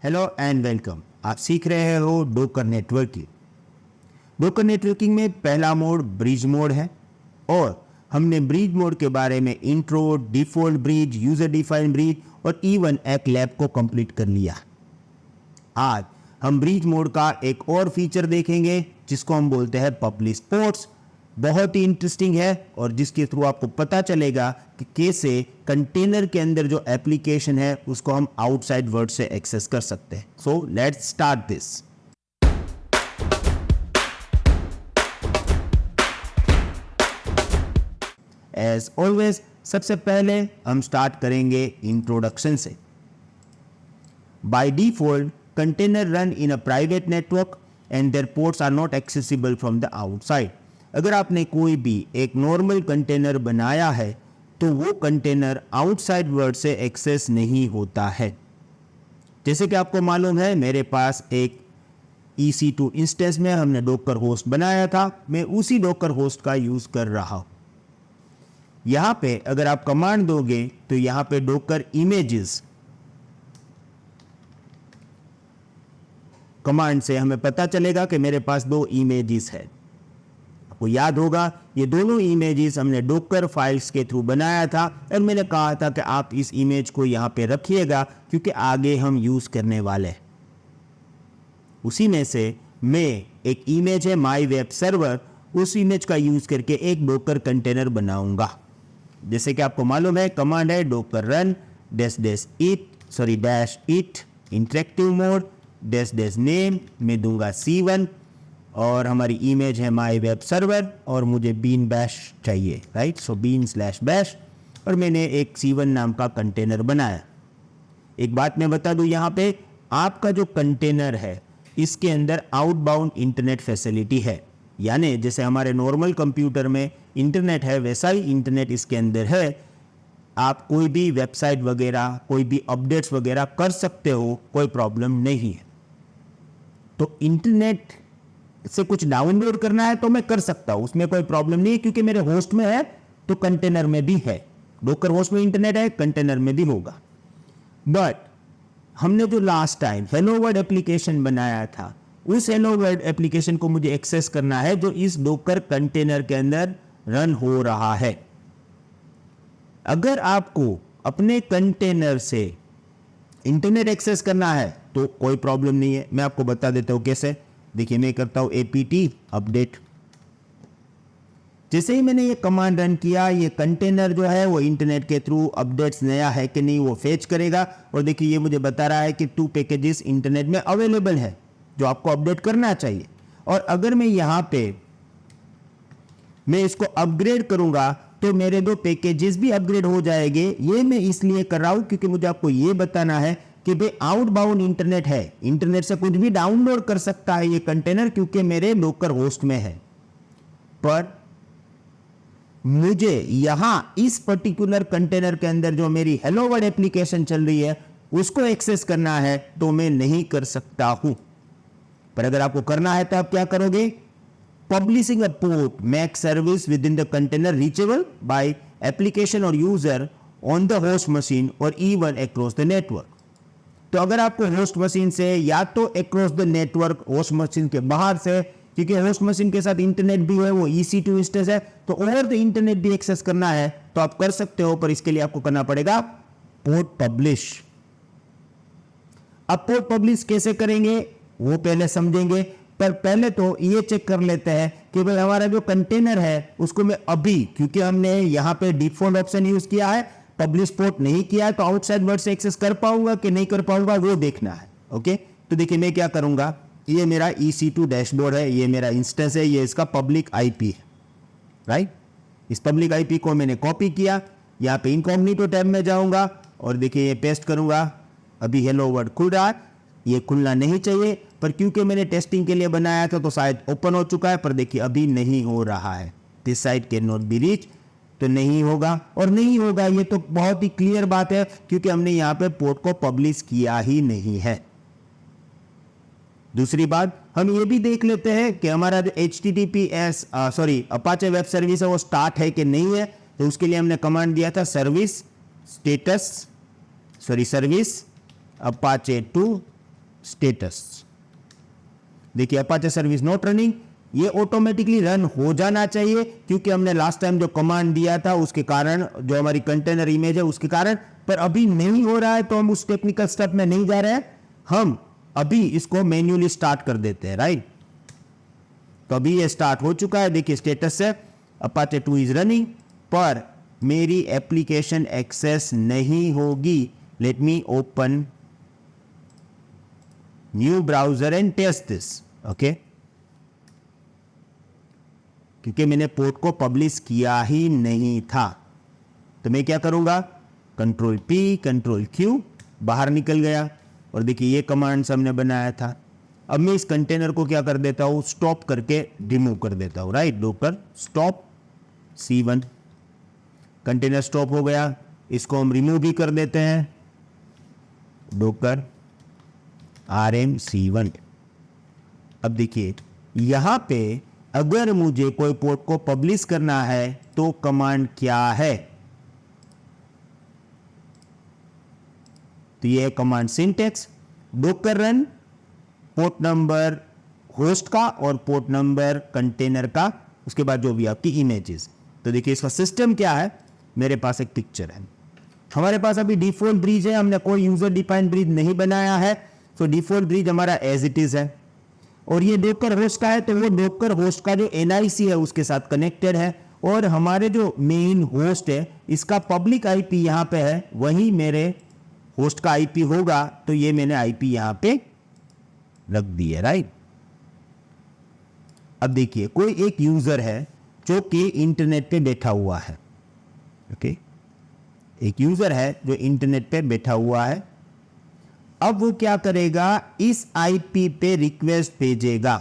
Hello and welcome. आप सीख रहे हो डोकर नेटवर्किंग। डोकर नेटवर्किंग में पहला मोड ब्रिज मोड है और हमने ब्रिज मोड के बारे में intro, default bridge, user defined bridge और इवन एक लैब को कंप्लीट कर लिया। आज हम ब्रिज मोड का एक और फीचर देखेंगे जिसको हम बोलते हैं पब्लिश पोर्ट्स। बहुत ही इंटरेस्टिंग है और जिसके थ्रू आपको पता चलेगा कि कैसे कंटेनर के अंदर जो एप्लीकेशन है उसको हम आउटसाइड वर्ल्ड से एक्सेस कर सकते हैं। So let's start this. As always सबसे पहले हम स्टार्ट करेंगे इंट्रोडक्शन से। By default container run in a private network and their ports are not accessible from the outside. अगर आपने कोई भी एक नॉर्मल कंटेनर बनाया है तो वो कंटेनर आउटसाइड वर्ल्ड से एक्सेस नहीं होता है। जैसे कि आपको मालूम है, मेरे पास एक EC2 इंस्टेंस में हमने डॉकर होस्ट बनाया था। मैं उसी डॉकर होस्ट का यूज कर रहा हूं। यहां पे अगर आप कमांड दोगे तो यहां पे डॉकर इमेजेस कमांड से हमें पता चलेगा कि मेरे पास 2 इमेजेस है। आपको याद होगा ये दोनों इमेजेस हमने डॉकर फाइल्स के थ्रू बनाया था और मैंने कहा था कि आप इस इमेज को यहां पे रखिएगा क्योंकि आगे हम यूज करने वाले हैं। उसी में से मैं एक इमेज है माई वेब सर्वर, उस इमेज का यूज करके एक डॉकर कंटेनर बनाऊंगा। जैसे कि आपको मालूम है, कमांड है Docker run dash it interactive mode dash name मैं दूंगा C1 और हमारी इमेज है माई वेब सर्वर और मुझे बीन बैश चाहिए, राइट। सो bin/bash और मैंने एक C1 नाम का कंटेनर बनाया। एक बात मैं बता दूं, यहाँ पे आपका जो कंटेनर है इसके अंदर आउटबाउंड इंटरनेट फैसिलिटी है, यानी जैसे हमारे नॉर्मल कंप्यूटर में इंटरनेट है वैसा ही इंटरनेट इसके अंदर है। आप कोई भी वेबसाइट वगैरह, कोई भी अपडेट्स वगैरह कर सकते हो, कोई प्रॉब्लम नहीं है। तो इंटरनेट से कुछ डाउनलोड करना है तो मैं कर सकता हूं, उसमें कोई प्रॉब्लम नहीं है क्योंकि मेरे होस्ट में है तो कंटेनर में भी है। डॉकर होस्ट में इंटरनेट है, कंटेनर में भी होगा। बट हमने जो last time hello world application बनाया था, उस हेलो वर्ल्ड एप्लीकेशन को मुझे एक्सेस करना है जो इस डॉकर कंटेनर के अंदर रन हो रहा है। अगर आपको अपने कंटेनर से इंटरनेट एक्सेस करना है तो कोई प्रॉब्लम नहीं है। मैं आपको बता देता हूं कैसे। देखिए, मैं करता हूं apt अपडेट। जैसे ही मैंने ये कमांड रन किया, ये कंटेनर जो है वो इंटरनेट के थ्रू अपडेट्स नया है कि नहीं वो फेच करेगा और देखिए ये मुझे बता रहा है कि 2 पैकेजेस इंटरनेट में अवेलेबल है जो आपको अपडेट करना चाहिए। और अगर मैं यहां पे मैं इसको अपग्रेड करूंगा तो मेरे 2 पैकेजेस भी अपग्रेड हो जाएंगे। ये मैं इसलिए कर रहा हूं क्योंकि मुझे आपको ये बताना है कि भाई आउटबाउंड इंटरनेट है, इंटरनेट से कुछ भी डाउनलोड कर सकता है ये कंटेनर क्योंकि मेरे डॉकर होस्ट में है। पर मुझे यहां इस पर्टिकुलर कंटेनर के अंदर जो मेरी हेलो वर्ल्ड एप्लीकेशन चल रही है उसको एक्सेस करना है तो मैं नहीं कर सकता हूं। पर अगर आपको करना है तो आप क्या करोगे? Publishing a port make service within the container reachable by application और user on the host machine और इवन अक्रॉस द नेटवर्क। तो अगर आपको होस्ट मशीन से या तो across the network, host machine के बाहर से, क्योंकि होस्ट मशीन के साथ इंटरनेट भी है, वो EC2 इंस्टेंस है, तो ओवर द इंटरनेट भी एक्सेस करना है तो आप कर सकते हो। पर इसके लिए आपको करना पड़ेगा पोर्ट पब्लिश। अब पोर्ट पब्लिश कैसे करेंगे वो पहले समझेंगे, पर पहले तो ये चेक कर लेते हैं कि भाई हमारा जो कंटेनर है उसको मैं अभी, क्योंकि हमने यहाँ पे डिफॉल्ट ऑप्शन यूज किया है, पब्लिश पोर्ट नहीं किया है, तो आउटसाइड वर्ल्ड से एक्सेस कर पाऊंगा कि नहीं कर पाऊंगा वो देखना है। ओके, तो देखिए मैं क्या करूंगा, ये मेरा EC2 डैशबोर्ड है, ये मेरा इंस्टेंस है, ये इसका पब्लिक IP है, राइट। इस पब्लिक IP को मैंने कॉपी किया, यहाँ पे इनकॉग्निटो टैब में जाऊंगा और देखिए ये पेस्ट करूंगा। अभी हेलो वर्ल्ड खुल रहा है, ये खुलना नहीं चाहिए पर क्योंकि मैंने टेस्टिंग के लिए बनाया था तो शायद ओपन हो चुका है, पर देखिए अभी नहीं हो रहा है। This site can not be reach, तो नहीं होगा और नहीं होगा। ये तो बहुत ही क्लियर बात है क्योंकि हमने यहां पे पोर्ट को पब्लिश किया ही नहीं है। दूसरी बात, हम ये भी देख लेते हैं कि हमारा जो HTTPS अपाचे वेब सर्विस है वो स्टार्ट है कि नहीं है। तो उसके लिए हमने कमांड दिया था सर्विस अपाचे 2 स्टेटस। देखिए अपाचे सर्विस नॉट रनिंग, ये ऑटोमेटिकली रन हो जाना चाहिए क्योंकि हमने लास्ट टाइम जो कमांड दिया था उसके कारण, जो हमारी कंटेनर इमेज है उसके कारण, पर अभी नहीं हो रहा है तो हम उस टेक्निकल स्टेप में नहीं जा रहे हैं, हम अभी इसको मैन्युअली स्टार्ट कर देते हैं, राइट। तो अभी ये स्टार्ट हो चुका है, देखिए स्टेटस से अपाचे 2 इज रनिंग, पर मेरी एप्लीकेशन एक्सेस नहीं होगी। Let me open new browser and test this, okay, क्योंकि मैंने पोर्ट को पब्लिश किया ही नहीं था। तो मैं क्या करूंगा, कंट्रोल P कंट्रोल Q, बाहर निकल गया, और देखिए ये कमांड्स हमने बनाया था। अब मैं इस कंटेनर को क्या कर देता हूं, स्टॉप करके रिमूव कर देता हूं, right. Docker stop C1, container stop हो गया, इसको हम रिमूव भी कर देते हैं, डॉकर RM C1। अब देखिए यहां पे अगर मुझे कोई पोर्ट को पब्लिश करना है तो कमांड क्या है, तो ये command syntax, docker run port number host का और पोर्ट नंबर कंटेनर का, उसके बाद जो भी आपकी इमेजेस। तो देखिए इसका सिस्टम क्या है, मेरे पास एक पिक्चर है, हमारे पास अभी डिफॉल्ट ब्रिज है, हमने कोई यूजर डिफाइंड ब्रिज नहीं बनाया है, तो डिफॉल्ट ब्रिज हमारा एज इट इज है। और ये डॉकर होस्ट का है तो वो डॉकर होस्ट का जो NIC है उसके साथ कनेक्टेड है, और हमारे जो मेन होस्ट है इसका पब्लिक IP यहाँ पे है, वही मेरे होस्ट का IP होगा, तो ये मैंने IP यहाँ पे रख दी है, राइट। अब देखिए कोई एक यूजर है जो कि इंटरनेट पे बैठा हुआ है, ओके, एक यूजर है जो इंटरनेट पे बैठा हुआ है। अब वो क्या करेगा, इस IP पे रिक्वेस्ट भेजेगा,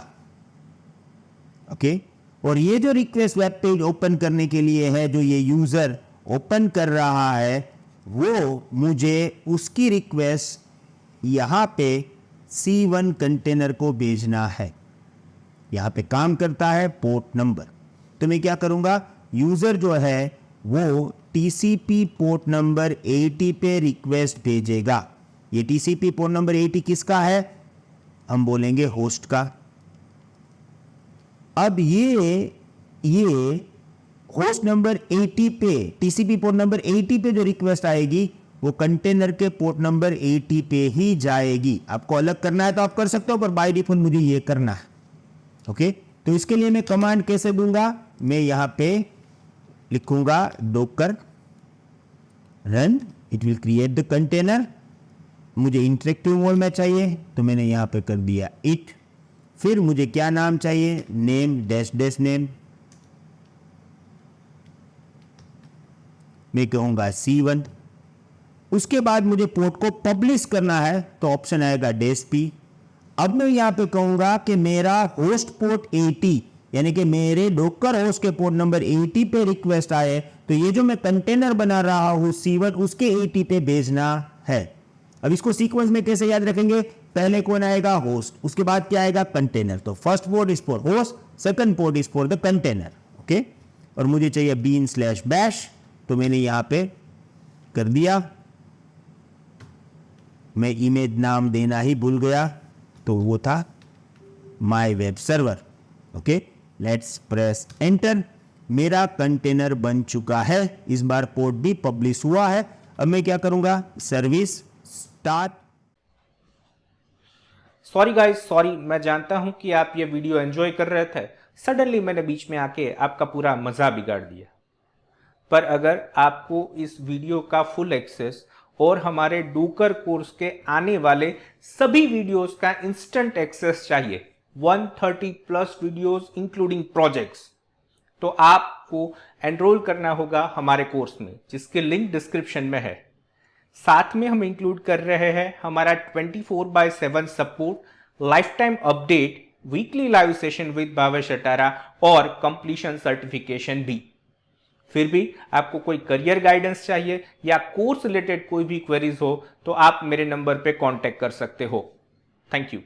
ओके, और ये जो रिक्वेस्ट वेब पेज ओपन करने के लिए है, जो ये यूजर ओपन कर रहा है, वो मुझे उसकी रिक्वेस्ट यहां पे C1 कंटेनर को भेजना है। यहां पे काम करता है पोर्ट नंबर, तो मैं क्या करूंगा, यूजर जो है वो TCP पोर्ट नंबर 80 पे रिक्वेस्ट भेजेगा। ये TCP पोर्ट नंबर 80 किसका है, हम बोलेंगे होस्ट का। अब ये होस्ट नंबर 80 पे, TCP पोर्ट नंबर 80 पे जो रिक्वेस्ट आएगी वो कंटेनर के पोर्ट नंबर 80 पे ही जाएगी। आपको अलग करना है तो आप कर सकते हो, पर बाय डिफॉल्ट मुझे ये करना है, ओके। तो इसके लिए मैं कमांड कैसे दूंगा, मैं यहां पे लिखूंगा Docker run, it will create the container. मुझे इंटरेक्टिव मोड में चाहिए तो मैंने यहां पे कर दिया इट। फिर मुझे क्या नाम चाहिए, नेम डैश नेम, मैं कहूंगा C1। उसके बाद मुझे पोर्ट को पब्लिश करना है तो ऑप्शन आएगा -P। अब मैं यहां पे कहूंगा कि मेरा होस्ट पोर्ट 80, यानी कि मेरे डॉकर होस्ट के पोर्ट नंबर 80 पे रिक्वेस्ट आए, तो ये जो मैं कंटेनर बना रहा हूं C1 उसके 80 पे भेजना है। अब इसको सीक्वेंस में कैसे याद रखेंगे, पहले कौन आएगा, होस्ट, उसके बाद क्या आएगा, कंटेनर। तो first port is for host, second port is for the container, okay. और मुझे चाहिए bin/bash, तो मैंने यहां पे कर दिया। मैं इमेज नाम देना ही भूल गया, तो वो था माई web server, okay. Let's press enter. मेरा कंटेनर बन चुका है, इस बार पोर्ट भी पब्लिश हुआ है। अब मैं क्या करूंगा, service start. Sorry guys, sorry, मैं जानता हूं कि आप ये वीडियो एंजॉय कर रहे थे, सडनली मैंने बीच में आके आपका पूरा मजा बिगाड़ दिया। पर अगर आपको इस वीडियो का फुल एक्सेस और हमारे डॉकर कोर्स के आने वाले सभी वीडियोस का इंस्टेंट एक्सेस चाहिए, 130+ वीडियोस इंक्लूडिंग प्रोजेक्ट्स, तो आपको एनरोल करना होगा हमारे कोर्स में, जिसके लिंक डिस्क्रिप्शन में है। साथ में हम इंक्लूड कर रहे हैं हमारा 24/7 support, life time update, weekly live session with Bhavesh Atara और कंप्लीशन सर्टिफिकेशन भी। फिर भी आपको कोई करियर गाइडेंस चाहिए या कोर्स रिलेटेड कोई भी क्वेरीज हो तो आप मेरे नंबर पे कांटेक्ट कर सकते हो। Thank you.